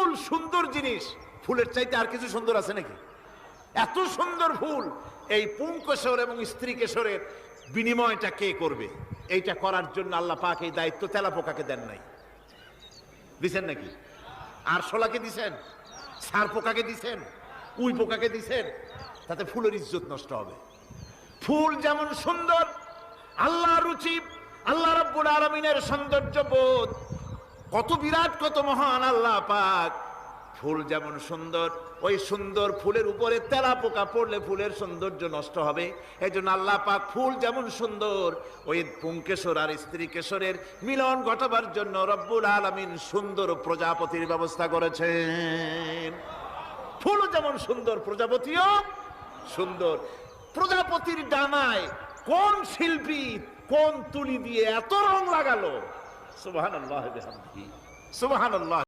ফুল সুন্দর জিনিস, ফুলের চাইতে আর কিছু সুন্দর আছে নাকি? এত সুন্দর ফুল, এই পুংকেশর এবং স্ত্রী কেশরের বিনিময়টা কে করবে? এইটা করার জন্য আল্লাহ পাক এই দায়িত্ব তেলাপোকাকে দেন নাই, দিছেন নাকি? আরশোলাকে দিছেন, সার পোকাকে দিছেন, উই পোকাকে দিছেন। তাতে ফুলের ইজ্জত নষ্ট হবে। ফুল যেমন সুন্দর, আল্লাহ রুচি, আল্লাহ রাব্বুল আলামিনের সৌন্দর্য বোধ কত বিরাট, কত মহান আল্লাহ পাক। ফুল যেমন সুন্দর, ওই সুন্দর ফুলের উপরে তেলাপোকা পড়লে ফুলের সৌন্দর্য নষ্ট হবে। এই জন্য আল্লাহ পাক ফুল যেমন সুন্দর, ওই পুংকেশর আর স্ত্রী কেশরের মিলন ঘটাবার জন্য রব্বুল আলামিন সুন্দর প্রজাপতির ব্যবস্থা করেছেন। ফুল যেমন সুন্দর, প্রজাপতিও সুন্দর। প্রজাপতির ডানায় কোন শিল্পী কোন তুলি দিয়ে এত রং লাগালো! সুবহানাল্লাহ, সুবহানাল্লাহ।